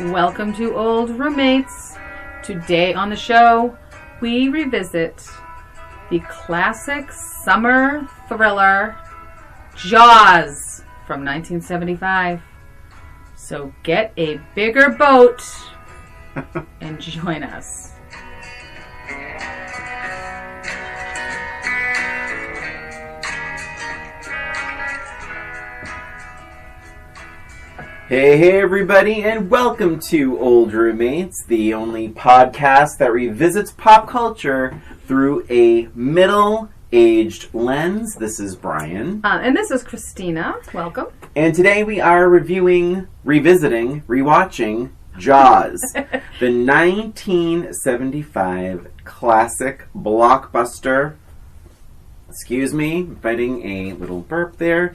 Welcome to Old Roommates. Today on the show, we revisit the classic summer thriller, Jaws from 1975. So get a bigger boat and join us. Hey everybody, and welcome to Old Roommates, the only podcast that revisits pop culture through a middle-aged lens. This is Brian. And this is Christina. Welcome. And today we are rewatching Jaws, the 1975 classic blockbuster. Excuse me, fighting a little burp there.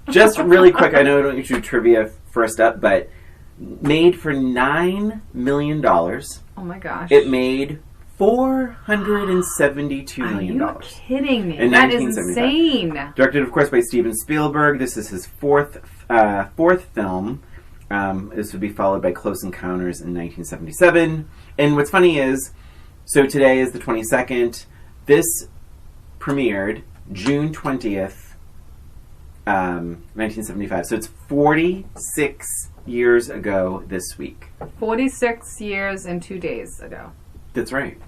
Just really quick, I know I don't usually do trivia first up, but made for $9 million. Oh my gosh. It made $472 million. Are you kidding me? In That is 1975. insane. Directed, of course, by Steven Spielberg. This is his fourth film. This would be followed by Close Encounters in 1977. And what's funny is, so today is the 22nd. This premiered June 20th. 1975. So it's 46 years ago this week. 46 years and 2 days ago. That's right.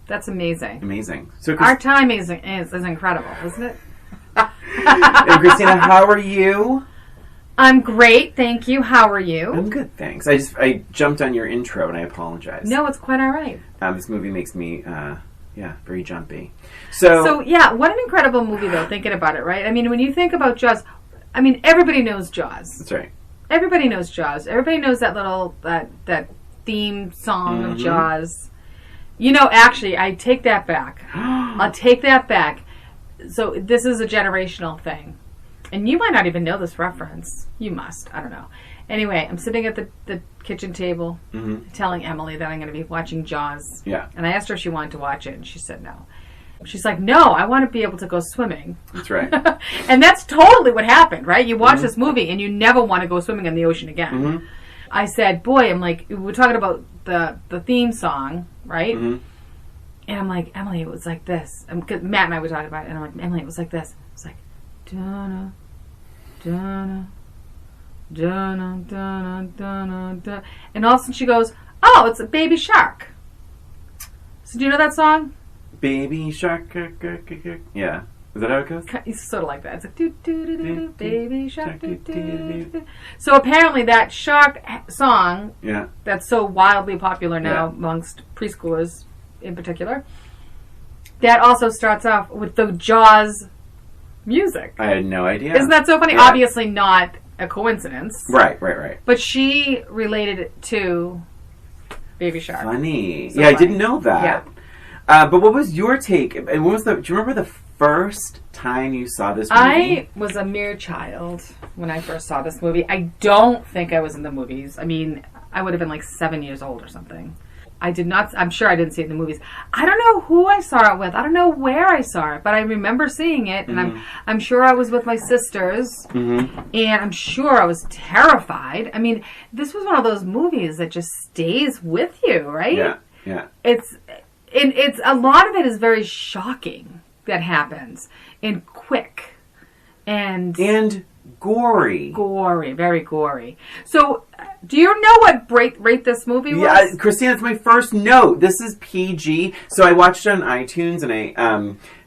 That's amazing. Amazing. So Our time is incredible, isn't it? And Christina, how are you? I'm great, thank you. How are you? I'm good, thanks. I jumped on your intro and I apologize. No, it's quite all right. This movie makes me very jumpy. So yeah, what an incredible movie though, thinking about it, right? I mean, when you think about Jaws, I mean, everybody knows Jaws. That's right. Everybody knows Jaws. Everybody knows that little, that theme song of Jaws. You know, actually, I take that back. I'll take that back. So this is a generational thing. And you might not even know this reference. You must. I don't know. Anyway, I'm sitting at the kitchen table telling Emily that I'm going to be watching Jaws. Yeah. And I asked her if she wanted to watch it, and she said no. She's like, no, I want to be able to go swimming. That's right. And that's totally what happened, right? You watch this movie, and you never want to go swimming in the ocean again. I said, boy, I'm like, we're talking about the theme song, right? And I'm like, Emily, it was like this. Cause Matt and I were talking about it, and I'm like, Emily, it was like this. It's like, da-na, da-na, da-na, da-na, da-na, da. And all of a sudden she goes, oh, it's a Baby Shark. So do you know that song? Baby Shark. Yeah. Is that how it goes? It's sort of like that. It's like, do-do-do-do-do, Baby Shark, do-do-do-do. So apparently that shark song, that's so wildly popular now amongst preschoolers in particular, that also starts off with the Jaws music. I had no idea. Isn't that so funny? Yeah. Obviously not a coincidence. Right. But she related it to Baby Shark. Funny. So I funny. didn't know that. Yeah. But what was your take? And do you remember the first time you saw this movie? I was a mere child when I first saw this movie. I don't think I was in the movies. I mean, I would have been like 7 years old or something. I'm sure I didn't see it in the movies. I don't know who I saw it with. I don't know where I saw it, but I remember seeing it, and I'm sure I was with my sisters, and I'm sure I was terrified. I mean, this was one of those movies that just stays with you, right? Yeah. It's a lot of it is very shocking that happens, and quick, and gory. Very gory. So, do you know what rate this movie was? Yeah, Christina, it's my first note. This is PG. So I watched it on iTunes, and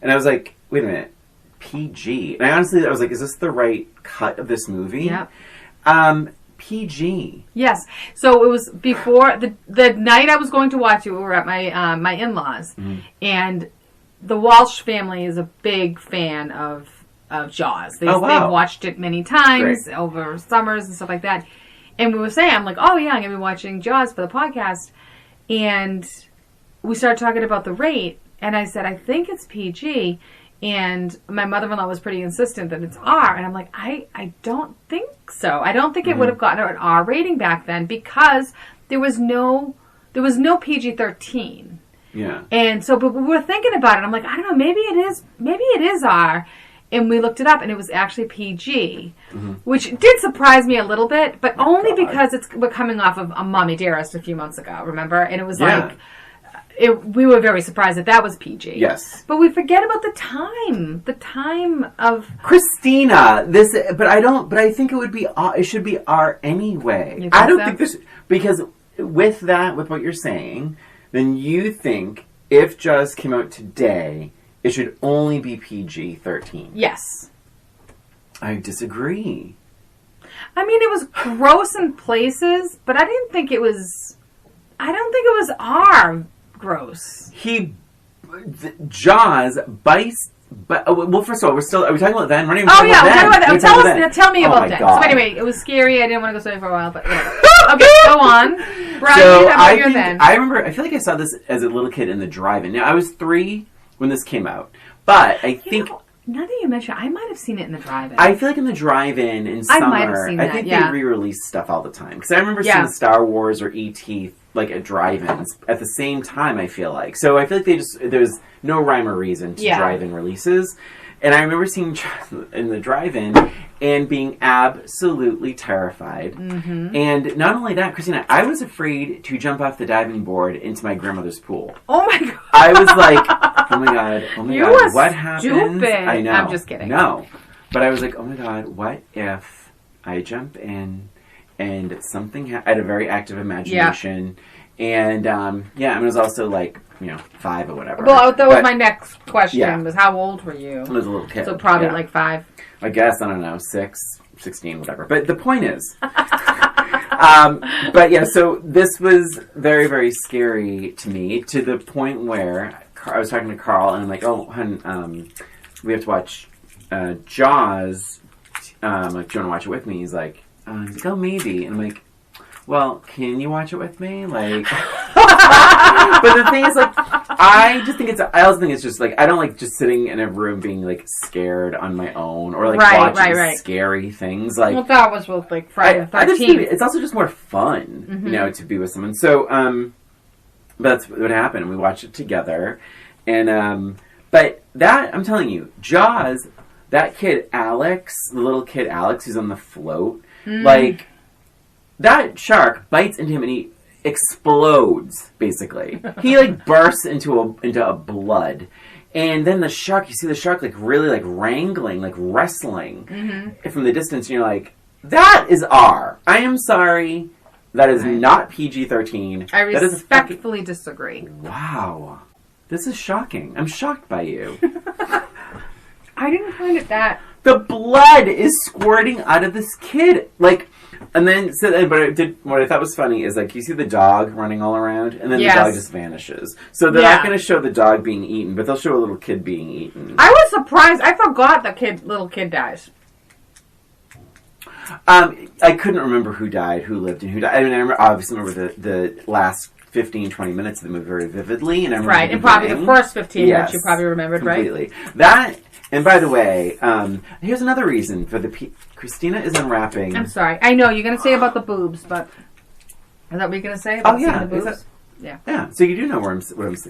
I was like, wait a minute, PG. And I was like, is this the right cut of this movie? Yeah. PG. Yes. So it was before the night I was going to watch it. We were at my in-laws, and the Walsh family is a big fan of Jaws. They've watched it many times over summers and stuff like that. And we were saying, I'm like, oh yeah, I'm going to be watching Jaws for the podcast. And we started talking about the rate, and I said, I think it's PG. And my mother-in-law was pretty insistent that it's R. And I'm like, I don't think so. I don't think it would have gotten an R rating back then because there was no PG-13. Yeah. And so, but we were thinking about it. I'm like, I don't know, maybe it is R. And we looked it up, and it was actually PG, which did wesurprise me a little bit, but only because we're coming off of A Mommy Dearest a few months ago, remember? And it was like, we were very surprised that was PG. Yes. But we forget about the time of... Christina, but I think it should be R anyway. I don't think this, because with what you're saying, then you think if Jaws came out today, it should only be PG-13. Yes. I disagree. I mean, it was gross in places, but I didn't think it was... I don't think it was R gross. Jaws bites... well, first of all, are we talking about then? We're not even talking about then. Tell me about that. So anyway, it was scary. I didn't want to go swimming for a while, but whatever. Okay, go on. Brian, so how about your then? I feel like I saw this as a little kid in the drive-in. Now, I was 3 when this came out, but I think... Now that you mention it, I might have seen it in the drive-in. I feel like in the drive-in in summer, I might have seen that, I think they re-release stuff all the time. Because I remember seeing Star Wars or E.T. like at drive-ins at the same time, I feel like. So I feel like there's no rhyme or reason to drive-in releases. And I remember seeing in the drive-in and being absolutely terrified. Mm-hmm. And not only that, Christina, I was afraid to jump off the diving board into my grandmother's pool. Oh my God. I was like, oh my God, what happened? I know. I'm just kidding. No. But I was like, oh my God, what if I jump in and something I had a very active imagination. And, it was also like, 5 or whatever. Well, that was my next question, was how old were you? I was a little kid. So probably like 5. I guess, I don't know, 6, 16, whatever. But the point is, so this was very, very scary to me, to the point where I was talking to Carl, and I'm like, oh, hun, we have to watch Jaws. Like, do you want to watch it with me? He's like, oh, maybe. And I'm like, well, can you watch it with me? Like, but the thing is, like, I also think it's just, like, I don't like just sitting in a room being, like, scared on my own or, like, watching scary things. Like, well, that was with, like, Friday the 13th. It's also just more fun, to be with someone. So, but that's what happened. We watched it together. And, but that, I'm telling you, Jaws, that kid Alex, the little kid Alex who's on the float, like, that shark bites into him and he explodes, basically. He, like, bursts into a blood. And then you see the shark, like, really, like, wrangling, like, wrestling from the distance. And you're like, that is R. I am sorry. That is not PG-13. I respectfully disagree. Wow. This is shocking. I'm shocked by you. I didn't find it that... The blood is squirting out of this kid. Like... And then, what I thought was funny is, like, you see the dog running all around, and then the dog just vanishes. So they're not going to show the dog being eaten, but they'll show a little kid being eaten. I was surprised. I forgot the little kid dies. I couldn't remember who died, who lived, and who died. I mean, I obviously remember the last 15, 20 minutes of the movie very vividly. And I remember and probably the first 15 minutes you probably remembered, completely. That... And by the way, here's another reason for Christina is unwrapping. I'm sorry. I know you're going to say about the boobs, but is that what you're going to say about seeing the boobs? Yeah. So you do know what I'm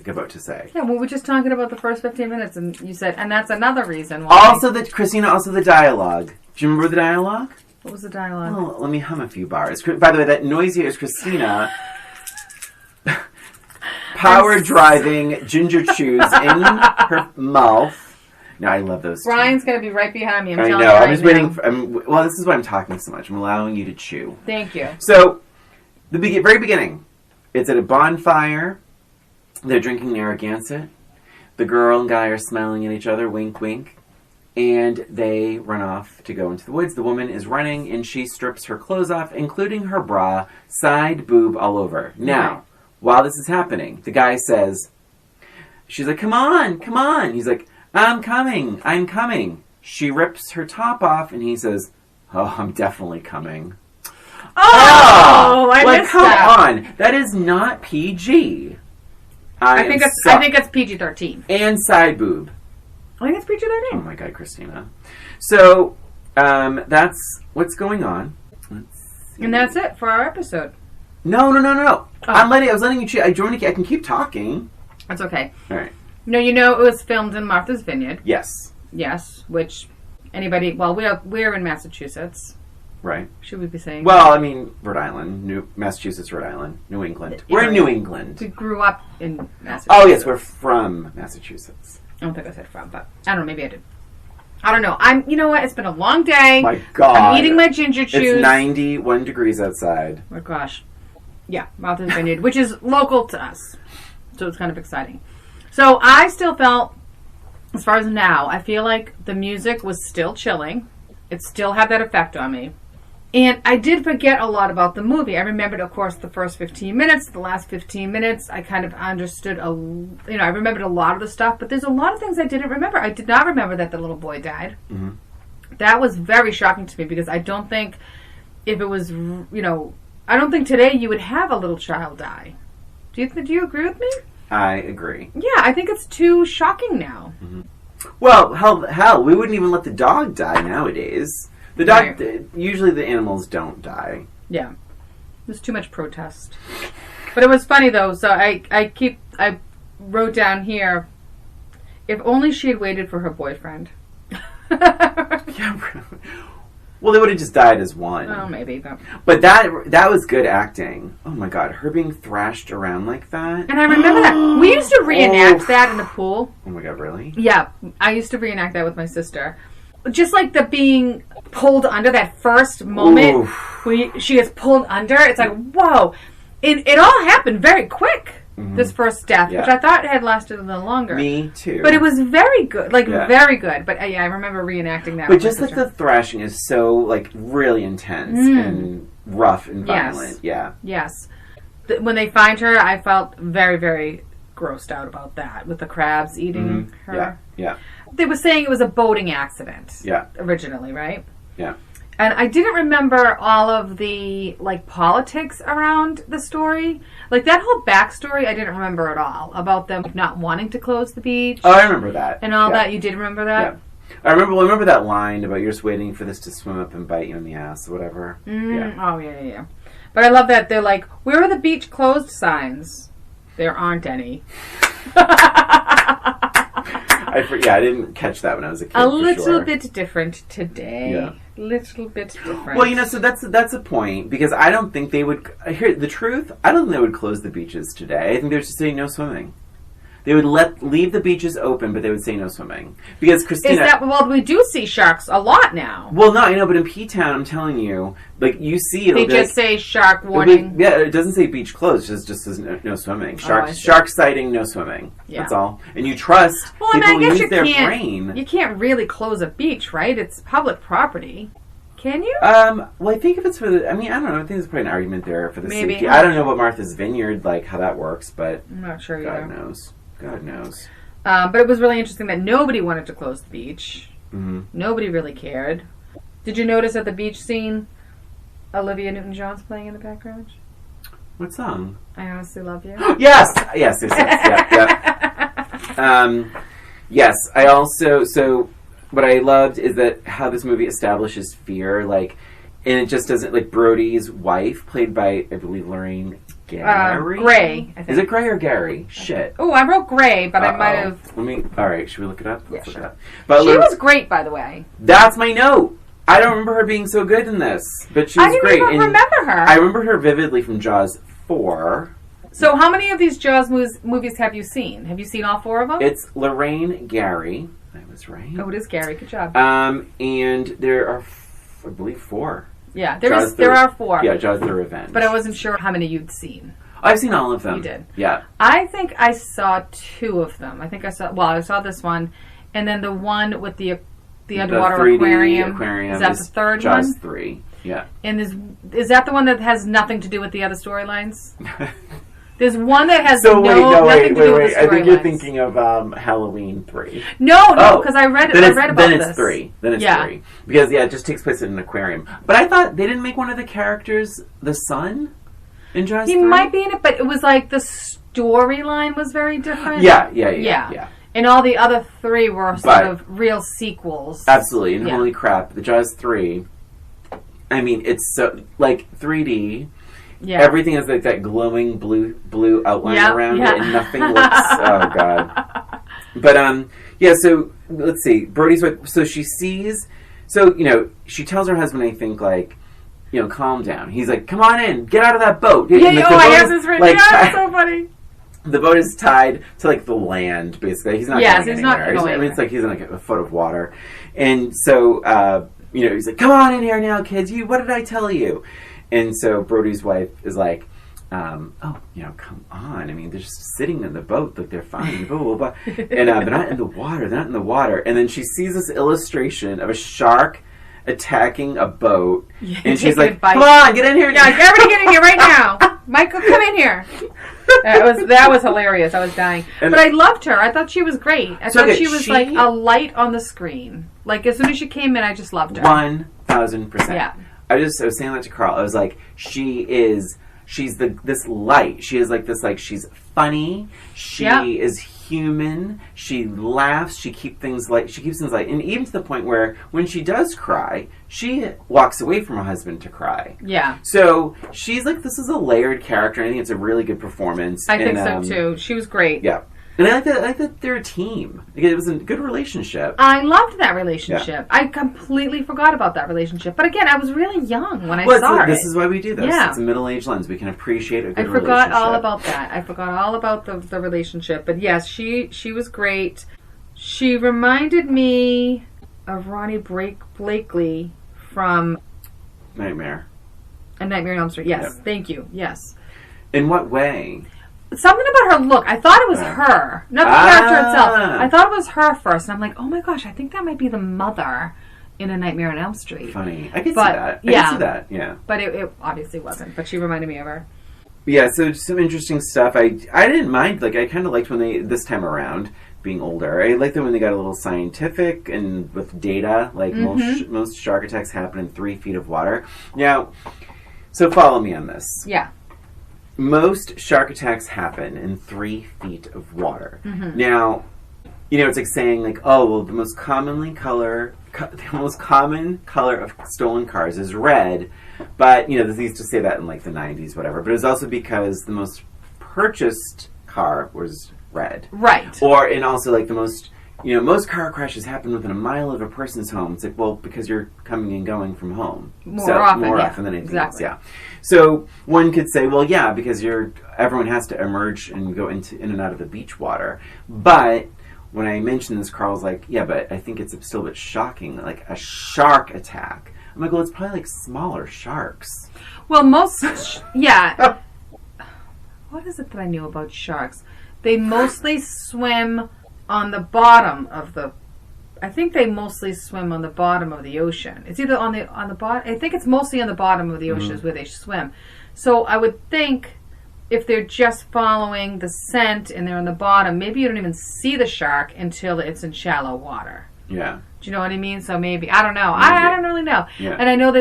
about to say. Yeah. Well, we're just talking about the first 15 minutes, and you said, and that's another reason why. Christina, the dialogue. Do you remember the dialogue? What was the dialogue? Oh, let me hum a few bars. By the way, that noisy is Christina. Power driving ginger chews in her mouth. No, I love those. Brian's going to be right behind me. I'm telling you. I'm just waiting. Well, this is why I'm talking so much. I'm allowing you to chew. Thank you. So, the very beginning, it's at a bonfire. They're drinking Narragansett. The girl and guy are smiling at each other, wink, wink. And they run off to go into the woods. The woman is running, and she strips her clothes off, including her bra, side boob all over. Now, while this is happening, the guy says, she's like, come on, come on. He's like, I'm coming. She rips her top off, and he says, oh, I'm definitely coming. I missed come that. on. That is not PG. I think it's PG-13. And side boob. I think it's PG-13. Oh my God, Christina. So, that's what's going on. And that's it for our episode. No. Oh. I was letting you cheat. I can keep talking. That's okay. All right. No, it was filmed in Martha's Vineyard. Yes. Yes, which anybody... Well, we're in Massachusetts. Right. Should we be saying Well, that? I mean, Rhode Island, Massachusetts, Rhode Island, New England. We're in New England. We grew up in Massachusetts. Oh, yes, we're from Massachusetts. I don't think I said from, but I don't know. Maybe I did. I don't know. You know what? It's been a long day. My God. I'm eating my ginger chews. It's 91 degrees outside. Oh, gosh. Yeah, Martha's Vineyard, which is local to us. So it's kind of exciting. So I still felt, as far as now, I feel like the music was still chilling. It still had that effect on me. And I did forget a lot about the movie. I remembered, of course, the first 15 minutes, the last 15 minutes. I kind of understood, I remembered a lot of the stuff, but there's a lot of things I didn't remember. I did not remember that the little boy died. Mm-hmm. That was very shocking to me because I don't think if it was, I don't think today you would have a little child die. Do you agree with me? I agree. Yeah, I think it's too shocking now. Mm-hmm. Well, hell, we wouldn't even let the dog die nowadays. The dog, usually the animals don't die. Yeah. There's too much protest. But it was funny though, so I wrote down here, if only she had waited for her boyfriend. Yeah. Well, they would have just died as one. Oh, maybe. But that was good acting. Oh my God, her being thrashed around like that. And I remember that. We used to reenact that in the pool. Oh my God, really? Yeah, I used to reenact that with my sister. Just like the being pulled under, that first moment where she gets pulled under, it's like, whoa. It all happened very quick, this first death, which I thought had lasted a little longer. Me too. But it was very good, very good. But yeah, I remember reenacting that. But just like the thrashing is so really intense and rough and violent. Yeah. Yes. When they find her, I felt very, very grossed out about that, with the crabs eating her. Yeah. They were saying it was a boating accident. Yeah. Originally, right? Yeah. And I didn't remember all of the politics around the story. Like that whole backstory, I didn't remember at all about them not wanting to close the beach. Oh, I remember that. And all that. You did remember that? Yeah. I remember that line about you're just waiting for this to swim up and bite you in the ass or whatever. Yeah. Oh, yeah. But I love that they're like, where are the beach closed signs? There aren't any. I didn't catch that when I was a kid. A little bit different today. Yeah. Little bit different. Well, so that's a point, because I don't think they would... Here, the truth, I don't think they would close the beaches today. I think they would just say no swimming. They would leave the beaches open, but they would say no swimming. Because Christina... Well, we do see sharks a lot now. Well, no, I know, but in P-Town, I'm telling you, you see... They just say shark warning. It doesn't say beach closed, it just says no swimming. Shark sighting, no swimming. Yeah. That's all. And you trust people use their brain. You can't really close a beach, right? It's public property. Can you? Well, I think if it's for the... I don't know. I think there's probably an argument there for the safety. I don't know about Martha's Vineyard, how that works, but... I'm not sure either. God knows. But it was really interesting that nobody wanted to close the beach. Mm-hmm. Nobody really cared. Did you notice at the beach scene, Olivia Newton-John's playing in the background? What song? I Honestly Love You. Yes! Yes. Yes, I also... So, what I loved is that how this movie establishes fear, and it just doesn't... Brody's wife, played by, I believe, Lorraine... Gary? Gray, I think. Is it Gray or Gary? Shit. Oh, I wrote Gray, but I might have... Alright, should we look it up? Let's look it up. But she was great, by the way. That's my note! I don't remember her being so good in this, but she was great. I didn't even remember her. I remember her vividly from Jaws 4. So how many of these Jaws movies have you seen? Have you seen all 4 of them? It's Lorraine Gary. I was right. Oh, it is Gary. Good job. And there are, I believe, 4. Yeah, there are 4. Yeah, Jaws the Revenge. But I wasn't sure how many you'd seen. I've seen all of them. You did? Yeah. I think I saw 2 of them. I saw this one, and then the one with the underwater aquarium. Is that the third one? Jaws 3, yeah. And is that the one that has nothing to do with the other storylines? There's one that has nothing to do with the storylines. I think you're thinking of Halloween 3. No, because I read about this. Then it's 3. Then it's 3. Because, it just takes place in an aquarium. But I thought they didn't make one of the characters the son in Jaws 3? He might be in it, but it was the storyline was very different. Yeah. And all the other 3 were sort of real sequels. Absolutely. And holy crap, the Jaws 3, it's so, 3D... Yeah. Everything has that glowing blue outline around it, and nothing looks... Oh, God. But, yeah, so, let's see. Brody's wife, so she sees, so, she tells her husband, I think, like, calm down. He's like, come on in, get out of that boat. Yeah, and, I have this right now. It's so funny. The boat is tied to, like, the land, basically. He's not going anywhere. Not going anywhere. I mean, it's like he's in, like, a foot of water. And so, he's like, come on in here now, kids. What did I tell you? And so Brody's wife is like, come on. I mean, they're just sitting in the boat. Like, they're fine. Blah, blah, blah. And they're not in the water. They're not in the water. And then she sees this illustration of a shark attacking a boat. Yeah, and she's like, come on, get in here. Yeah, everybody get in here right now. Michael, come in here. That was hilarious. I was dying. But I loved her. I thought she was great. I thought she was like a light on the screen. Like, as soon as she came in, I just loved her. 1,000%. Yeah. I was saying that to Carl. I was like, she's this light. She is like this, like, she's funny. She is human. She laughs. She keeps things light. And even to the point where when she does cry, she walks away from her husband to cry. Yeah. So she's like, this is a layered character. I think it's a really good performance. I think so too. She was great. Yeah. And I like that they're a team. It was a good relationship. I loved that relationship. Yeah. I completely forgot about that relationship. But again, I was really young when I saw it. This is why we do this. Yeah. It's a middle-aged lens. We can appreciate a good relationship. I forgot all about that. I forgot all about the relationship. But yes, she was great. She reminded me of Ronnie Blakely from Nightmare. A Nightmare on Elm Street. Yes. Yep. Thank you. Yes. In what way? Something about her look. I thought it was her. Not the character itself. I thought it was her first. And I'm like, oh my gosh, I think that might be the mother in A Nightmare on Elm Street. Funny. I could see that. I could see that, yeah. But it obviously wasn't. But she reminded me of her. Yeah, so some interesting stuff. I didn't mind. Like, I kind of liked when this time around, being older. I liked them when they got a little scientific and with data. Like, most shark attacks happen in 3 feet of water. Now, so follow me on this. Yeah. Most shark attacks happen in 3 feet of water. Mm-hmm. Now, it's like saying, like, oh, well, the most common color of stolen cars is red. But, they used to say that in, like, the 90s, whatever. But it was also because the most purchased car was red. Right. And also, like, the most... most car crashes happen within a mile of a person's home. It's like, well, because you're coming and going from home. More often than anything else, yeah. So one could say, well, yeah, because everyone has to emerge and go in and out of the beach water. But when I mentioned this, Carl's like, yeah, but I think it's still a bit shocking, like a shark attack. I'm like, well, it's probably like smaller sharks. Well, yeah. What is it that I knew about sharks? They mostly swim on the bottom of the... I think they mostly swim on the bottom of the ocean. It's either on the bottom... I think it's mostly on the bottom of the ocean is where they swim. So I would think if they're just following the scent and they're on the bottom, maybe you don't even see the shark until it's in shallow water. Yeah. Do you know what I mean? So maybe... I don't know. I don't really know. Yeah. And I know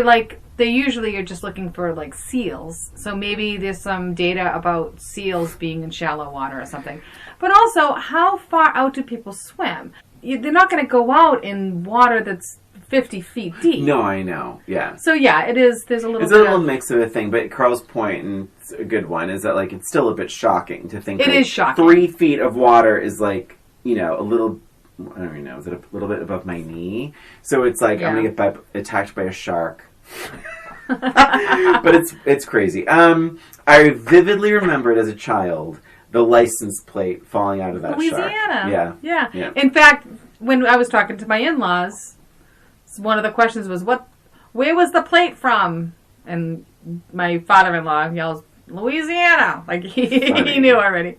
they usually are just looking for, like, seals. So maybe there's some data about seals being in shallow water or something. But also, how far out do people swim? They're not going to go out in water that's 50 feet deep. No, I know. Yeah. So, yeah, it is. There's a little It's a little mix of a thing. But Carl's point, and it's a good one, is that, like, it's still a bit shocking to think it is shocking. 3 feet of water is, like, a little... I don't even know. Is it a little bit above my knee? So it's like, I'm going to get attacked by a shark. But it's crazy. I vividly remembered as a child the license plate falling out of that Louisiana. Shark. Yeah. In fact, when I was talking to my in-laws, one of the questions was, where was the plate from? And my father-in-law yells, Louisiana. Like, he knew already.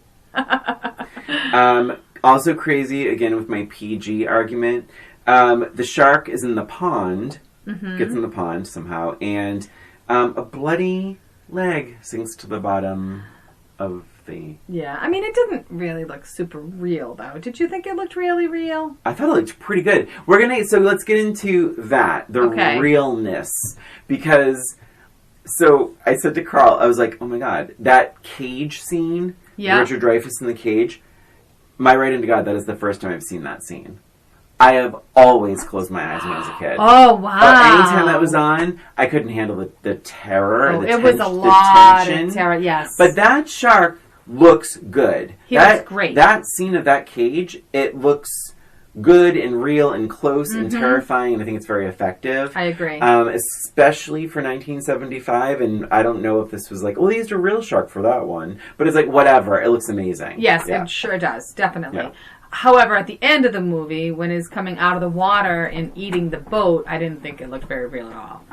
Also crazy, again, with my PG argument. The shark is in the pond, gets in the pond somehow, and a bloody leg sinks to the bottom of the... Yeah, I mean, it didn't really look super real, though. Did you think it looked really real? I thought it looked pretty good. So let's get into that, the realness. Because, so I said to Carl, I was like, oh my god, that cage scene, Richard Dreyfuss in the cage, my right into God, that is the first time I've seen that scene. I have always closed my eyes when I was a kid. Oh, wow. Anytime that was on, I couldn't handle the terror. It was a lot of terror, yes. But that shark looks good. He looks great. That scene of that cage, it looks good and real and close and terrifying, and I think it's very effective. I agree. Especially for 1975, and I don't know if this was like, well, they used a real shark for that one, but it's like, whatever, it looks amazing. Yes, it sure does, definitely. Yeah. However, at the end of the movie, when he's coming out of the water and eating the boat, I didn't think it looked very real at all.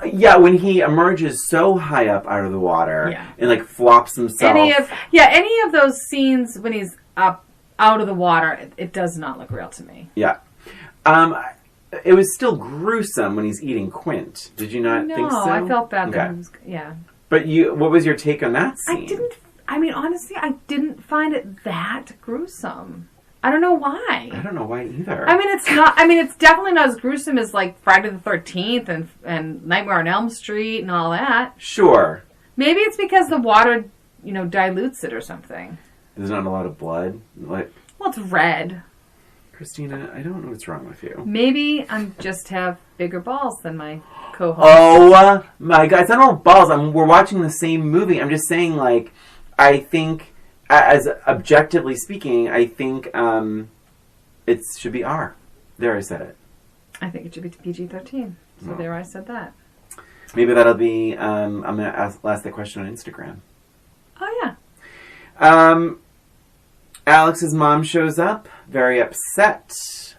Yeah, when he emerges so high up out of the water and like flops himself. Any of those scenes when he's up out of the water, it does not look real to me. Yeah. It was still gruesome when he's eating Quint. Did you not think so? No, I felt bad that he was, But what was your take on that scene? Honestly, I didn't find it that gruesome. I don't know why. I don't know why either. It's definitely not as gruesome as like Friday the 13th and Nightmare on Elm Street and all that. Sure. Maybe it's because the water, dilutes it or something. There's not a lot of blood. Well, it's red. Christina, I don't know what's wrong with you. Maybe I just have bigger balls than my co-host. Oh my God! It's not all balls. We're watching the same movie. I'm just saying, like, I think, as objectively speaking, I think it should be R. There, I said it. I think it should be PG-13. So there, I said that. Maybe that'll be. I'm going to ask the question on Instagram. Oh yeah. Alex's mom shows up, very upset,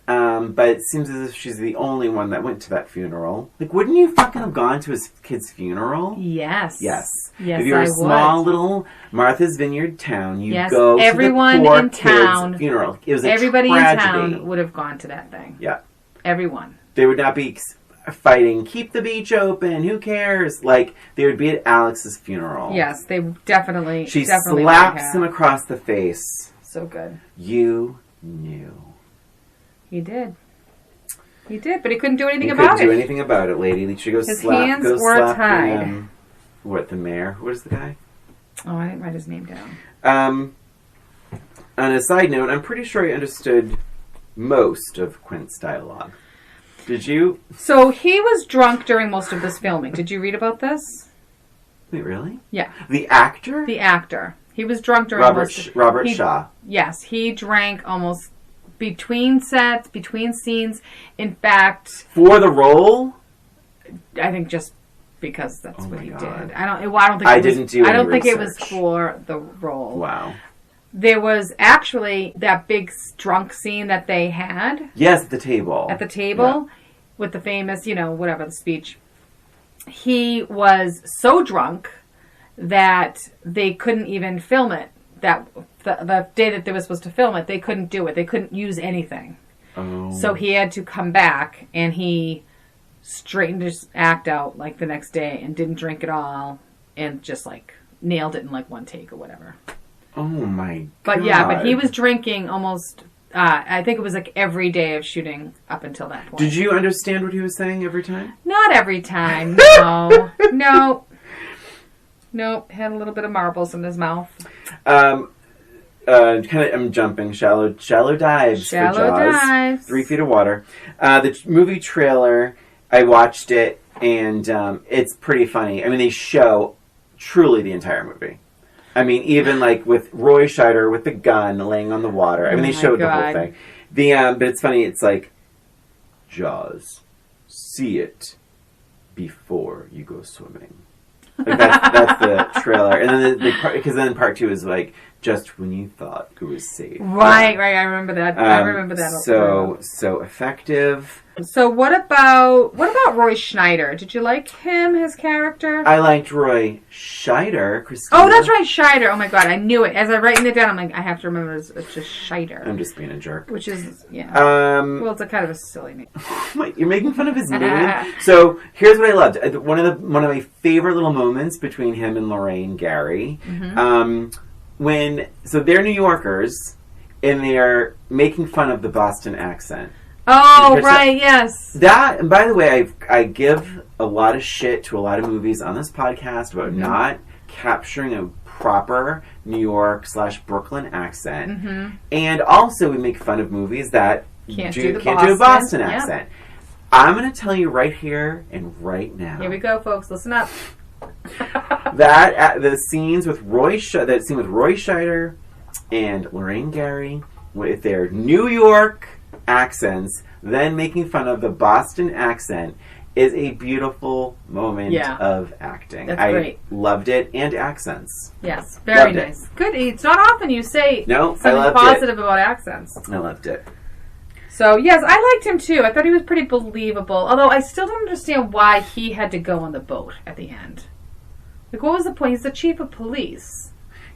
but it seems as if she's the only one that went to that funeral. Like, wouldn't you fucking have gone to his kid's funeral? Yes. Yes. Yes, if you're a small little Martha's Vineyard town, you go to everyone the poor in town, kid's funeral. It was a everybody tragedy. in town would have gone to that thing. Yeah. Everyone. They would not be fighting, keep the beach open, who cares? Like, they would be at Alex's funeral. Yes, they definitely. She slaps him across the face. So good. You knew. He did. He did, but he couldn't do anything about it. He couldn't do anything about it, lady. He should go His slap. hands were tied. The mayor? What is the guy? Oh, I didn't write his name down. On a side note, I'm pretty sure I understood most of Quint's dialogue. Did you? So he was drunk during most of this filming. Did you read about this? Wait, really? Yeah. The actor? The actor. He was drunk during Robert Shaw. Yes, he drank almost between sets, between scenes. In fact, for the role, I think just because that's what he God. did. I don't think it was for the role. Wow. There was actually that big drunk scene that they had. Yes, at the table. At the table with the famous, whatever the speech. He was so drunk that they couldn't even film it. That the day that they were supposed to film it, they couldn't do it. They couldn't use anything. Oh. So he had to come back, and he straightened his act out like the next day and didn't drink at all, and just like nailed it in like one take or whatever. Oh my God. God. But he was drinking almost. I think it was like every day of shooting up until that point. Did you understand what he was saying every time? Not every time. No. Nope. Had a little bit of marbles in his mouth. I'm jumping. Shallow dives. Shallow for Jaws. dives. 3 feet of water. The movie trailer, I watched it, and it's pretty funny. I mean, they show truly the entire movie. I mean, even like with Roy Scheider with the gun laying on the water. I mean, they showed the whole thing. But it's funny. It's like Jaws. See it before you go swimming. Like that's the trailer, and then because then part 2 is like just when you thought it was safe. Right. I remember that. I remember that. So effective. So what about Roy Schneider? Did you like him, his character? I liked Roy Scheider, Christina. Oh, that's right, Scheider. Oh my God, I knew it. As I'm writing it down, I'm like, I have to remember it's just Scheider. I'm just being a jerk. Which is, well, it's a kind of a silly name. You're making fun of his name. So here's what I loved. One of my favorite little moments between him and Lorraine Gary. So they're New Yorkers, and they're making fun of the Boston accent. Oh, right, yes. That, and by the way, I give a lot of shit to a lot of movies on this podcast about not capturing a proper New York / Brooklyn accent. And also we make fun of movies that can't do a Boston accent. I'm going to tell you right here and right now. Here we go, folks. Listen up. The scenes with that scene with Roy Scheider and Lorraine Gary with their New York accents, then making fun of the Boston accent, is a beautiful moment of acting. That's I great. loved it, and accents. Yes, very nice. Good. It's not often you say something positive about accents. I loved it. So, yes, I liked him too. I thought he was pretty believable. Although I still don't understand why he had to go on the boat at the end. Like, what was the point? He's the chief of police.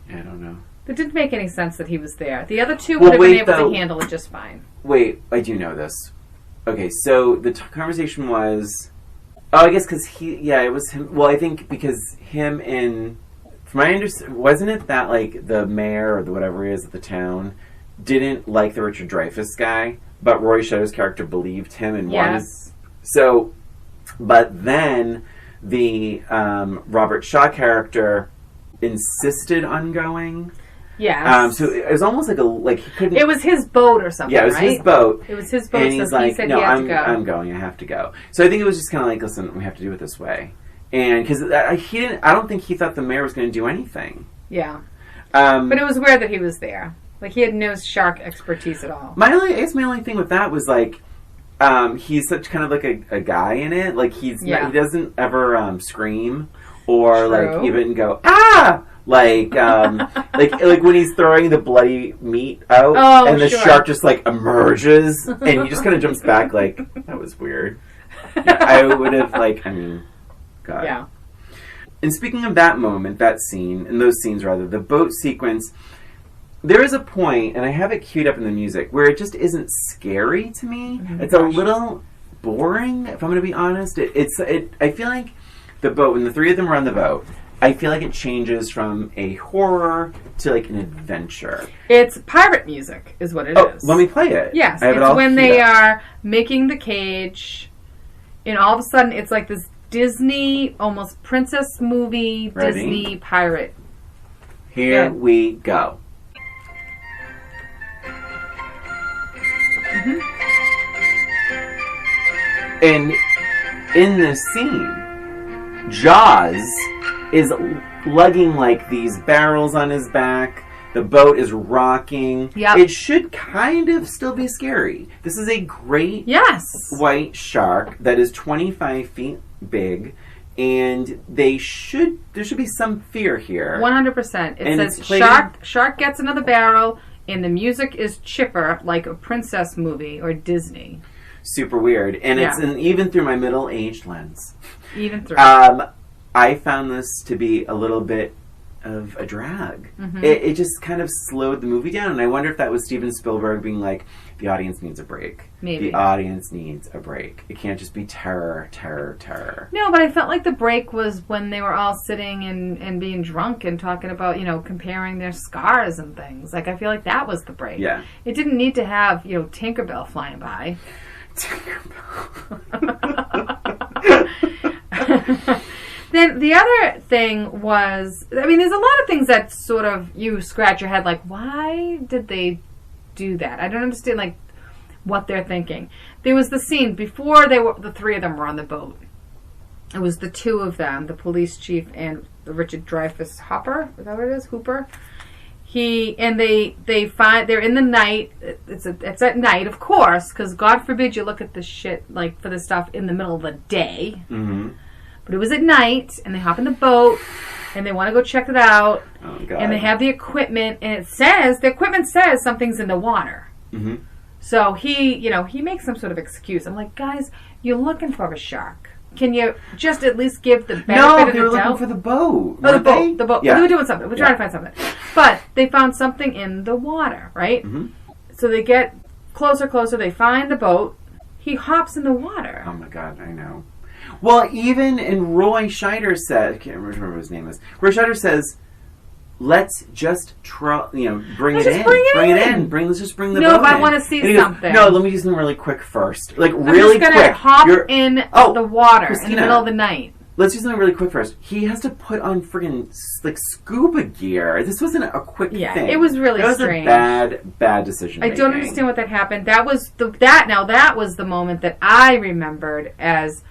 I don't know. It didn't make any sense that he was there. The other two would have been able to handle it just fine. Wait, I do know this. Okay, so the conversation was... Oh, I guess because it was him. Well, I think because him and... From my understanding, wasn't it that, like, the mayor or whatever he is at the town didn't like the Richard Dreyfuss guy, but Roy Scheider's character believed him and wanted... So, but then the Robert Shaw character insisted on going... Yes. So it was almost like he couldn't... It was his boat or something, Yeah, it was his boat. It was his boat, and he's so like, he said no, he had to go. I'm going, I have to go. So I think it was just kind of like, listen, we have to do it this way. And, because I don't think he thought the mayor was going to do anything. Yeah. But it was weird that he was there. Like, he had no shark expertise at all. My only thing with that was, like, he's such kind of like a guy in it. Like, he doesn't ever scream or, like, even go, ah! Like when he's throwing the bloody meat out, and the shark just like emerges, and he just kind of jumps back. Like, that was weird. I would have God. Yeah. And speaking of that moment, that scene, and those scenes rather, the boat sequence, there is a point, and I have it queued up in the music, where it just isn't scary to me. Mm-hmm. It's a little boring, if I'm going to be honest. I feel like the boat, when the three of them are on the boat, I feel like it changes from a horror to like an adventure. It's pirate music is what it is. Let me play it. Yes, it's when they are making the cage, and all of a sudden it's like this Disney, almost princess movie, Disney pirate. Here we go. Mm-hmm. And in this scene, Jaws is lugging like these barrels on his back. The boat is rocking. Yep. It should kind of still be scary. This is a great white shark that is 25 feet big, and there should be some fear here. 100%. It says shark gets another barrel, and the music is chipper like a princess movie or Disney. Super weird. And it's even through my middle-aged lens. Even through. I found this to be a little bit of a drag. Mm-hmm. It just kind of slowed the movie down, and I wonder if that was Steven Spielberg being like, the audience needs a break. Maybe. The audience needs a break. It can't just be terror, terror, terror. No, but I felt like the break was when they were all sitting and being drunk and talking about, comparing their scars and things. Like, I feel like that was the break. Yeah. It didn't need to have, Tinkerbell flying by. Tinkerbell. Then the other thing was, there's a lot of things that sort of, you scratch your head like, why did they do that? I don't understand, like, what they're thinking. There was the scene before the three of them were on the boat. It was the two of them, the police chief and the Richard Dreyfuss Hopper. Is that what it is? Hooper? They're in the night. It's at night, of course, because God forbid you look at this shit, like, for this stuff in the middle of the day. Mm-hmm. But it was at night, and they hop in the boat, and they want to go check it out. Oh, God. And they have the equipment, and the equipment says something's in the water. Mm-hmm. So he makes some sort of excuse. I'm like, guys, you're looking for a shark. Can you just at least give the benefit of the doubt? No, they were looking for the boat. Oh, the boat. Yeah. They were doing something. We're trying to find something. But they found something in the water, right? Mm-hmm. So they get closer. They find the boat. He hops in the water. Oh, my God, I know. Well, even in Roy Scheider said, I can't remember what his name is. Roy Scheider says, let's just bring it in. Let's just bring the boat in. No, but I want to see something. No, let me do something really quick first. Like, I'm really quick. I'm just going to hop in the water Christina, in the middle of the night. Let's do something really quick first. He has to put on friggin' like scuba gear. This wasn't a quick thing. Yeah, it was really strange. That was a bad decision. I don't understand what that happened. That was the moment that I remembered as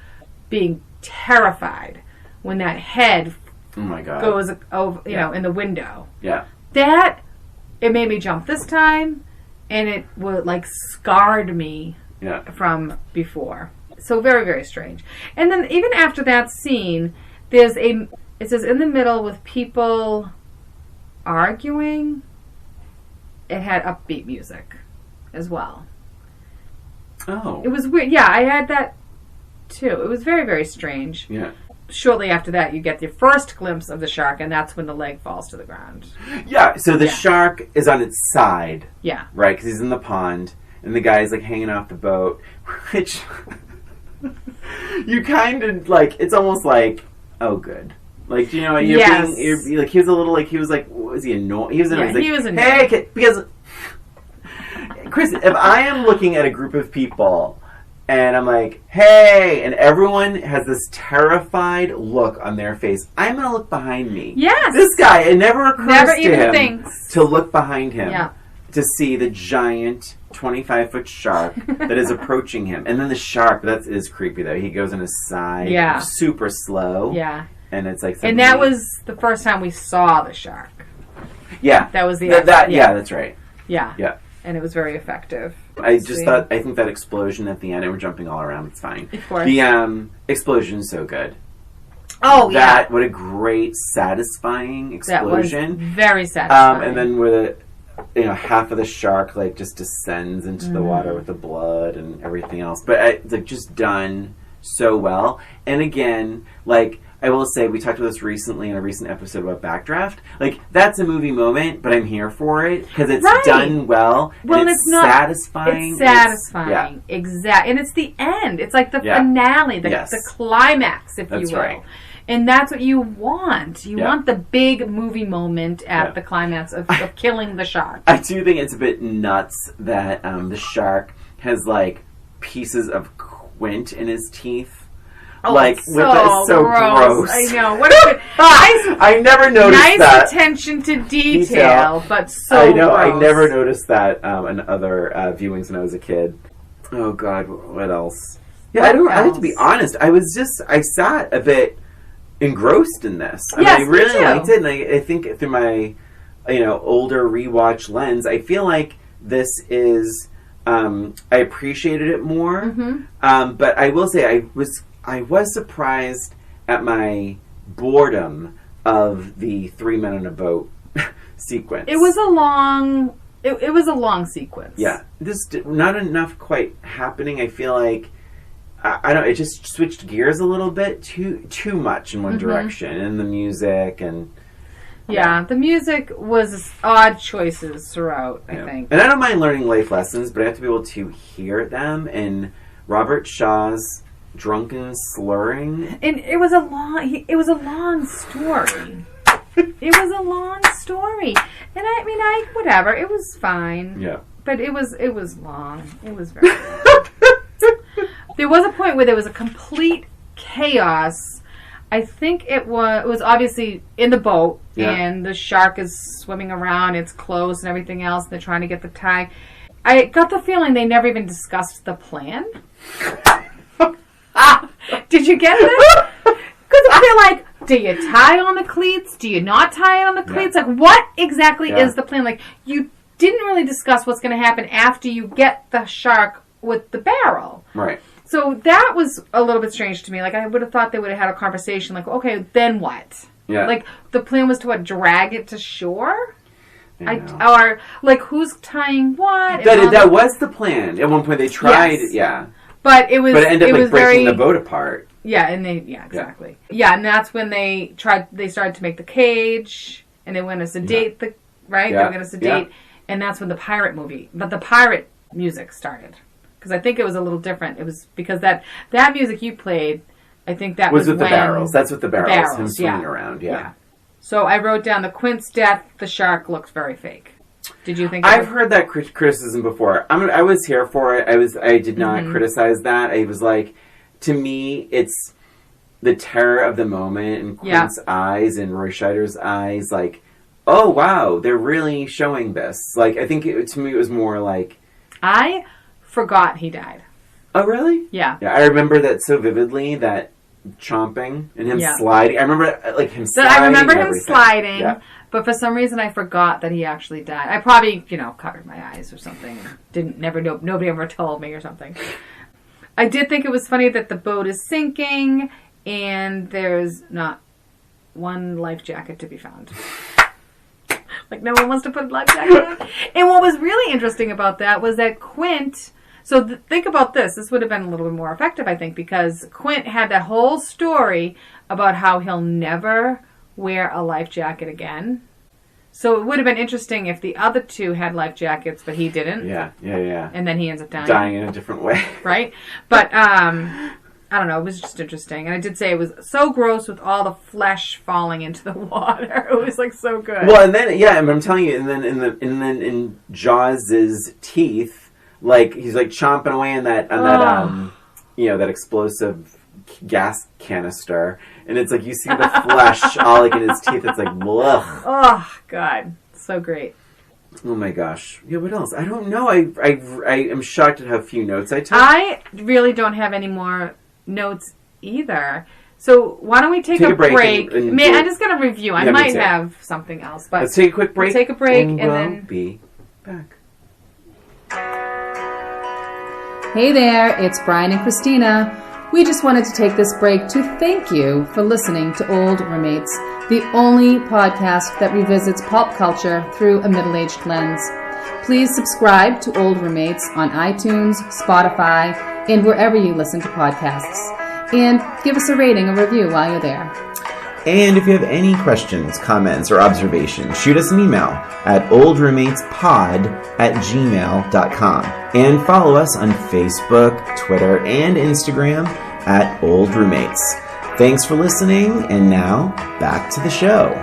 being terrified when that head Oh my God. goes over, you know, in the window. Yeah. That, it made me jump this time, and it would, like, scarred me from before. So very, very strange. And then even after that scene, it says in the middle with people arguing, it had upbeat music as well. Oh. It was weird. Yeah, I had that too. It was very, very strange. Yeah. Shortly after that, you get the first glimpse of the shark, and that's when the leg falls to the ground. Yeah, so the shark is on its side. Yeah. Right, because he's in the pond, and the guy's, like, hanging off the boat, which you kind of, like, it's almost like, oh, good. Like, you know, you're being, like, he was a little, like, he was like, was he annoyed? He was annoyed. Yeah, he was annoyed. Hey, kid, because, Chris, if I am looking at a group of people, and I'm like, hey, and everyone has this terrified look on their face, I'm going to look behind me. Yes. This guy, it never occurs to him thinks. to look behind him to see the giant 25-foot shark that is approaching him. And then the shark, that is creepy, though. He goes on his side, super slow. Yeah. And it's like... And that was the first time we saw the shark. Yeah. That was the... Yeah, that's right. Yeah. Yeah. And it was very effective. I think that explosion at the end, and we're jumping all around, it's fine. Of course. The explosion is so good. Oh, What a great, satisfying explosion. That was very satisfying. And then where half of the shark, like, just descends into the water with the blood and everything else. But it's, like, just done so well. And again, like... I will say, we talked about this recently in a recent episode about Backdraft. Like, that's a movie moment, but I'm here for it because it's done well. Well, and it's not satisfying. It's satisfying. Exactly. And it's the end. It's like the finale, the climax, if you will. Right. And that's what you want. You want the big movie moment at the climax of killing the shark. I do think it's a bit nuts that the shark has, like, pieces of quint in his teeth. Oh, like, so gross. I know. What a good, I never noticed that. Nice attention to detail, but so I know. gross. I never noticed that in other viewings when I was a kid. Oh, God. What else? Yeah, I have to be honest. I sat a bit engrossed in this. I really liked it. And I think through my, older rewatch lens, I feel like this is, I appreciated it more. Mm-hmm. But I will say I was surprised at my boredom of the 3 men on a boat sequence. It was a long... It was a long sequence. Yeah. Not enough quite happening. I feel like... I don't know, it just switched gears a little bit. Too much in one direction. And the music and... Yeah, the music was odd choices throughout, I think. And I don't mind learning life lessons, but I have to be able to hear them. And Robert Shaw's drunken slurring, and it was a long story. It was a long story, and I mean, whatever. It was fine. Yeah, but it was long. It was very. There was a point where there was a complete chaos. I think it was obviously in the boat, and the shark is swimming around. It's closed and everything else. And they're trying to get the tie. I got the feeling they never even discussed the plan. Did you get this? Because they're like, do you tie on the cleats? Do you not tie on the cleats? Like, what exactly is the plan? Like, you didn't really discuss what's going to happen after you get the shark with the barrel. Right. So that was a little bit strange to me. Like, I would have thought they would have had a conversation. Like, okay, then what? Yeah. Like, the plan was to drag it to shore? Or, like, who's tying what? That was the plan. At one point they tried, But it ended up breaking the boat apart. Yeah, and exactly. Yeah, and that's when they started to make the cage, and they went to sedate they were going to sedate, and that's when the pirate music started. Because I think it was a little different. It was because that music you played, I think that was with the barrels. That's with the barrels. Him swinging around, yeah. So I wrote down the Quint's death, the shark looks very fake. Did you think? I've heard that criticism before. I was here for it. I did not criticize that. I was like, to me, it's the terror of the moment in Quint's eyes and Roy Scheider's eyes. Like, oh wow, they're really showing this. Like, I think to me it was more like, I forgot he died. Oh really? Yeah. Yeah, I remember that so vividly that chomping and him sliding. I remember like him sliding. I remember him sliding, but for some reason I forgot that he actually died. I probably, covered my eyes or something. Nobody ever told me or something. I did think it was funny that the boat is sinking and there's not one life jacket to be found. Like, no one wants to put a life jacket on. And what was really interesting about that was that Quint... So think about this. This would have been a little bit more effective, I think, because Quint had that whole story about how he'll never wear a life jacket again. So it would have been interesting if the other two had life jackets, but he didn't. Yeah. And then he ends up dying. Dying in a different way. Right? But, I don't know. It was just interesting. And I did say it was so gross with all the flesh falling into the water. It was, like, so good. Well, and then, I'm telling you, and then in Jaws' teeth, like, he's, like, chomping away on that that explosive gas canister. And it's like, you see the flesh all, like, in his teeth. It's like, ugh. Oh, God. So great. Oh my gosh. Yeah, what else? I don't know. I am shocked at how few notes I took. I really don't have any more notes either. So why don't we take a break? I'm just going to review. I might have something else. But let's take a quick break. We'll take a break and then we'll be back. Hey there, it's Brian and Christina. We just wanted to take this break to thank you for listening to Old Roommates, the only podcast that revisits pulp culture through a middle-aged lens. Please subscribe to Old Roommates on iTunes, Spotify, and wherever you listen to podcasts. And give us a rating or review while you're there. And if you have any questions, comments, or observations, shoot us an email at oldroommatespod@gmail.com. And follow us on Facebook, Twitter, and Instagram at Old Roommates. Thanks for listening, and now, back to the show.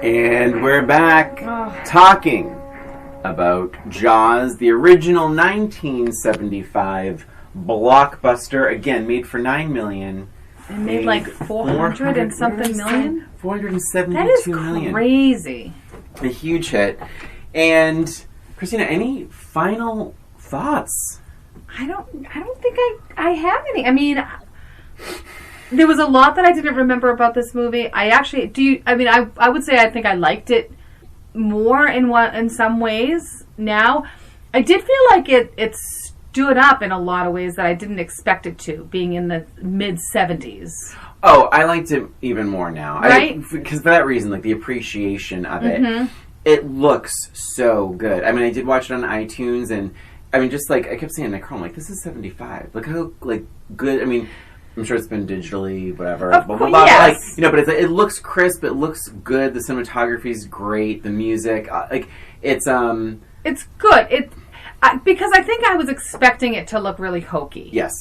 And we're back talking about Jaws, the original 1975 blockbuster, again made for $9 million. It made like 400 and something million? 472 million. That is crazy. A huge hit. And Christina, any final thoughts? I don't think I have any. I mean, there was a lot that I didn't remember about this movie. I would say I think I liked it more in some ways now. I did feel like it stood up in a lot of ways that I didn't expect it to, being in the mid-70s. Oh, I liked it even more now. Right? Because for that reason, like the appreciation of it, it looks so good. I mean, I did watch it on iTunes, and I mean, just like, I kept saying to Nicole, I'm like, this is 75. Look how, like, good, I mean, I'm sure it's been digitally, whatever, blah, blah, blah. Yes. Like, but it looks crisp, it looks good, the cinematography's great, the music, it's good. Because I think I was expecting it to look really hokey. Yes.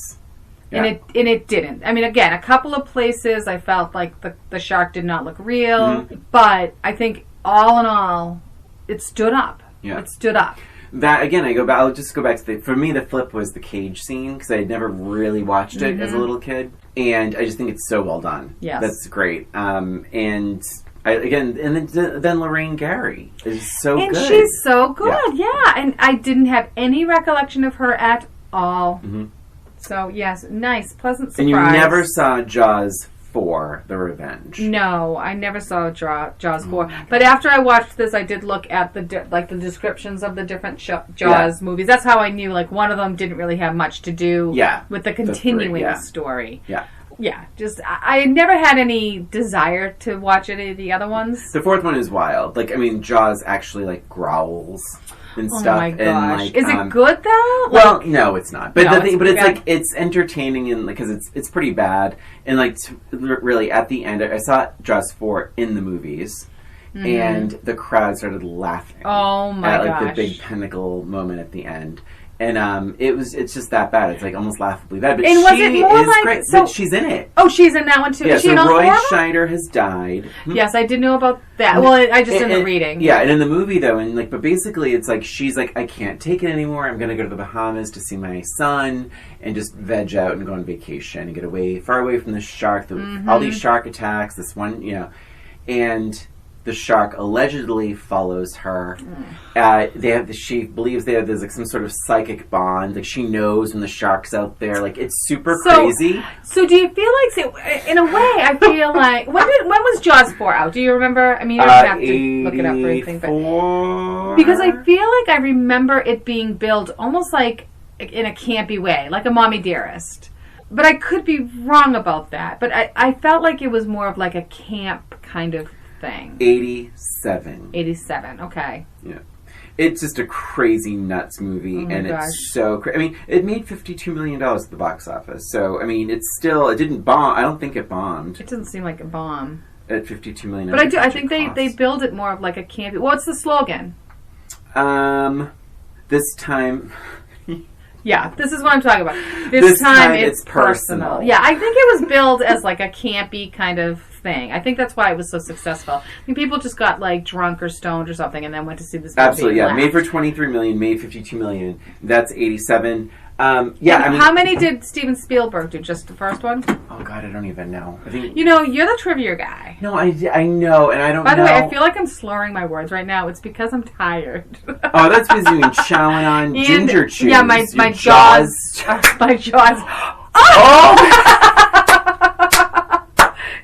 Yeah. And it didn't. I mean, again, a couple of places I felt like the shark did not look real, but I think all in all, it stood up. Yeah. It stood up. That, again, I'll just go back to for me, the flip was the cage scene, because I had never really watched it as a little kid, and I just think it's so well done. Yes. That's great. And then Lorraine Gary is so good. And she's so good, yeah. And I didn't have any recollection of her at all. Mm-hmm. So, yes, nice, pleasant surprise. And you never saw Jaws 4, The Revenge. No, I never saw Jaws 4. But after I watched this, I did look at the descriptions of the different Jaws movies. That's how I knew, like, one of them didn't really have much to do with the continuing story. Yeah. Yeah, just, I never had any desire to watch any of the other ones. The fourth one is wild. Like, I mean, Jaws actually, like, growls and stuff. Oh my gosh. And, like, is it good, though? Well, no, it's not. But it's okay. like, it's entertaining, and because it's pretty bad. And, like, really, at the end, I saw Jaws 4 in the movies, and the crowd started laughing. Oh my at, like, gosh. the big pinnacle moment at the end. And it's just that bad. It's like almost laughably bad. But and was it more like, great. So, but she's in it. Oh, she's in that one too. Yeah, Is she so in all Roy four of them? Scheider has died. Yes, I did know about that. Well, I just ended reading. Yeah, and in the movie though, and like, but basically, it's like she's like, I can't take it anymore. I'm gonna go to the Bahamas to see my son and just veg out and go on vacation and get far away from the shark. All these shark attacks. This one, and the shark allegedly follows her. She believes there's like some sort of psychic bond. Like she knows when the shark's out there. Like it's super crazy. So do you feel like, in a way, I feel like when was Jaws 4 out? Do you remember? I mean, you don't have to look it up or anything, but because I feel like I remember it being billed almost like in a campy way, like a Mommy Dearest. But I could be wrong about that. But I felt like it was more of like a camp kind of thing. 87, okay. Yeah, it's just a crazy nuts movie, and it's so crazy. I mean, it made $52 million at the box office, so I mean, it didn't bomb. I don't think it bombed. It doesn't seem like a bomb at $52 million. But I think they build it more of like a campy. What's the slogan? This time. Yeah, this is what I'm talking about. This time it's personal. Yeah, I think it was billed as like a campy kind of thing. I think that's why it was so successful. I mean, people just got like drunk or stoned or something and then went to see this movie. Absolutely, yeah. Made for $23 million, made $52 million. That's 87. I mean, how many did Steven Spielberg do? Just the first one? Oh God, I don't even know. I think you're the trivia guy. No, I know, and I don't know. By the way, I feel like I'm slurring my words right now. It's because I'm tired. Oh, that's because you've been chowing on ginger chews. Yeah, my jaws. My jaws. Oh!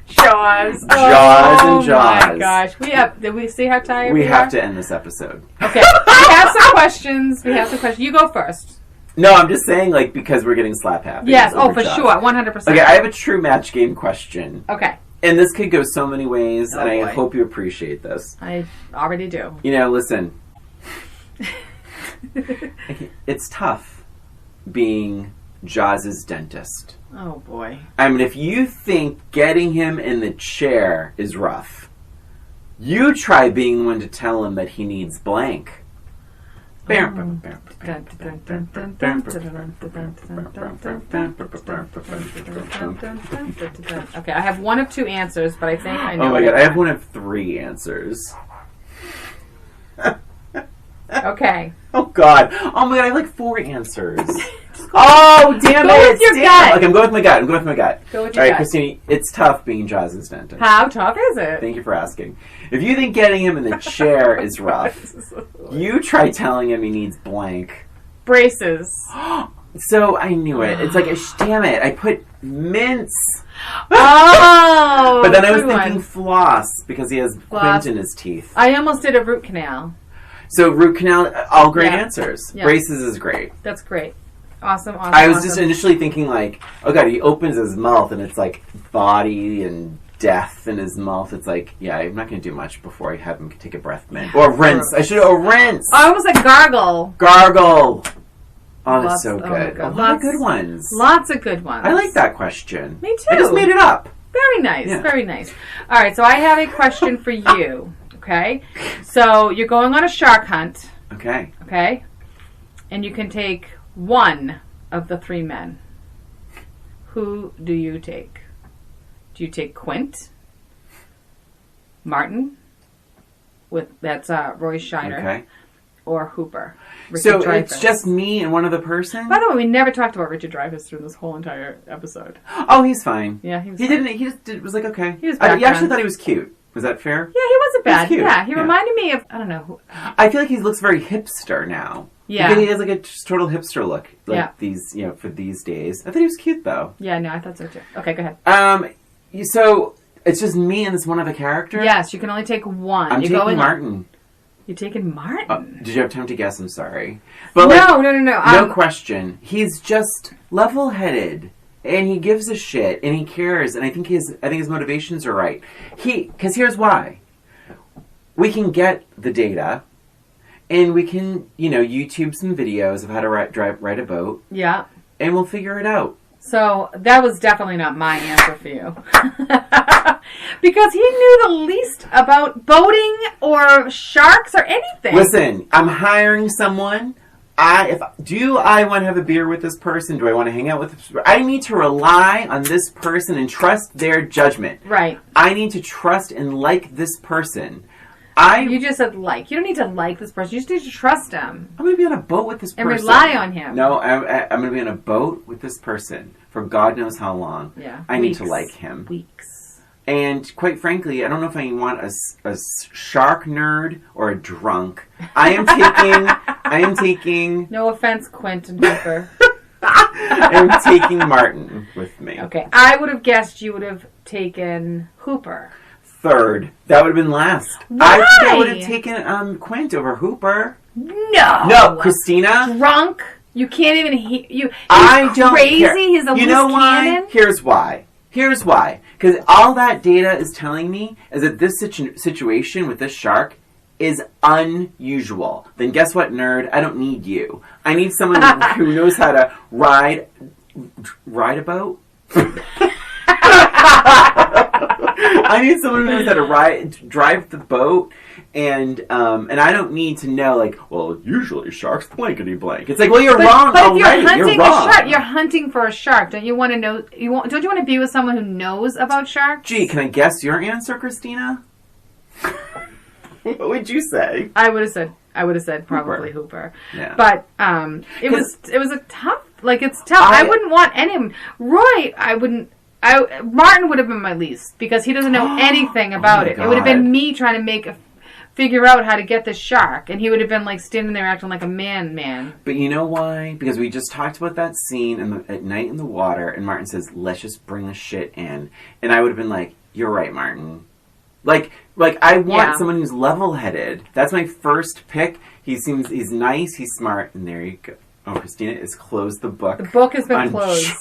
Jaws. And Jaws. Oh my gosh. Did we see how tired we are? We have to end this episode. Okay. We have some questions. You go first. No, I'm just saying, like, because we're getting slap happy. Yes, for sure. 100%. Okay, I have a true match game question. Okay. And this could go so many ways, and I hope you appreciate this. I already do. Listen. It's tough being Jaws' dentist. Oh, boy. I mean, if you think getting him in the chair is rough, you try being the one to tell him that he needs blank. Okay, I have one of two answers, but I think I know. Oh my God, I have one of three answers. Okay. Oh God. Oh my God, I have like four answers. Oh, damn it. Go with your gut. Okay, I'm going with my gut. Go with your gut. All right, Christine, it's tough being Jaws' dentist. How tough is it? Thank you for asking. If you think getting him in the chair is rough, you try telling him he needs blank. Braces. So I knew it. It's like, damn it, I put mints. Oh! But then I was thinking floss because he has quint in his teeth. I almost did a root canal. So root canal, all great answers. Yeah. Braces is great. That's great. Awesome. I was just initially thinking like, oh God, he opens his mouth and it's like body and death in his mouth. It's like, yeah, I'm not going to do much before I have him take a breath mint. Or rinse. I should rinse. I almost said gargle. Gargle. Oh, that's so good. A lot of good ones. Lots of good ones. I like that question. Me too. I just made it up. Very nice. Yeah. Very nice. All right, so I have a question for you. Okay? So you're going on a shark hunt. Okay. Okay? And you can take one of the three men. Who do you take? Do you take Quint? Martin? That's Roy Scheider. Okay. Or Hooper? Richard Dreyfuss. It's just me and one other person? By the way, we never talked about Richard Dreyfuss through this whole entire episode. Oh, he's fine. Yeah, he was fine. Didn't. He just was like, okay. He was background. You actually thought he was cute. Was that fair? Yeah, he wasn't bad. He was cute. He reminded me of, I don't know. I feel like he looks very hipster now. Yeah. Because he has like a total hipster look. Like these, for these days. I thought he was cute though. Yeah, no, I thought so too. Okay, go ahead. So it's just me and this one other character? Yes, you can only take one. I'm taking Martin. You're taking Martin? Did you have time to guess? I'm sorry. But no. No question. He's just level-headed. And he gives a shit. And he cares. And I think his motivations are right. Because here's why. We can get the data. And we can, YouTube some videos of how to ride a boat. Yeah. And we'll figure it out. So that was definitely not my answer for you. Because he knew the least about boating or sharks or anything. Listen, I'm hiring someone. do I want to have a beer with this person? Do I want to hang out with this person? I need to rely on this person and trust their judgment. Right. I need to trust and like this person. You just said like. You don't need to like this person. You just need to trust him. I'm going to be on a boat with this person. And rely on him. No, I'm going to be on a boat with this person for God knows how long. Yeah. I need to like him. Weeks. And quite frankly, I don't know if I want a shark nerd or a drunk. I am taking... No offense, Quentin Hooper. I'm taking Martin with me. Okay. I would have guessed you would have taken Hooper. Third. That would have been last. Why? I think I would have taken Quint over Hooper. No, Christina. Drunk. You can't even hear you. I don't crazy. care. He's a you know loose why? cannon. Here's why. Because all that data is telling me is that this situation with this shark is unusual. Then guess what, nerd? I don't need you. I need someone who knows how to ride a boat. I need someone who knows how to drive the boat, and I don't need to know, like, well, usually sharks blankety blank. It's like, well, you're wrong already. But if you're hunting wrong. a shark, you're hunting for a shark. Don't you want to know? Don't you want to be with someone who knows about sharks? Gee, can I guess your answer, Christina? What would you say? I would have said probably Hooper. Yeah. But it was a tough. Like, it's tough. I wouldn't want any of them. Roy, Martin would have been my least because he doesn't know anything about it. God. It would have been me trying to figure out how to get the shark, and he would have been like standing there acting like a man. But you know why? Because we just talked about that scene at night in the water, and Martin says, "Let's just bring the shit in," and I would have been like, "You're right, Martin." Like I want someone who's level-headed. That's my first pick. He's nice, he's smart, and there you go. Oh, Christina has closed the book. The book has been closed.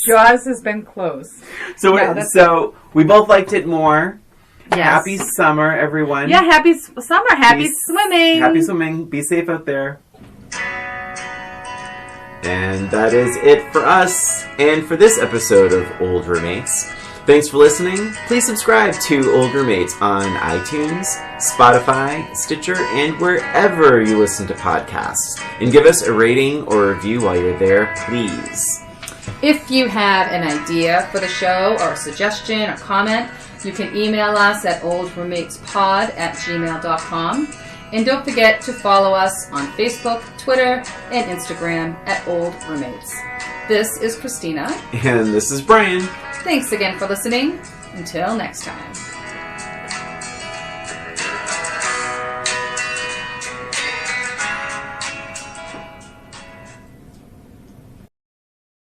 Jaws has been closed. So we both liked it more. Yes. Happy summer, everyone. Yeah, happy summer. Happy swimming. Happy swimming. Be safe out there. And that is it for us and for this episode of Old Roommates. Thanks for listening. Please subscribe to Old Roommates on iTunes, Spotify, Stitcher, and wherever you listen to podcasts. And give us a rating or review while you're there, please. If you have an idea for the show or a suggestion or comment, you can email us at oldroommatespod@gmail.com. And don't forget to follow us on Facebook, Twitter, and Instagram at Old Roommates. This is Christina. And this is Brian. Thanks again for listening. Until next time.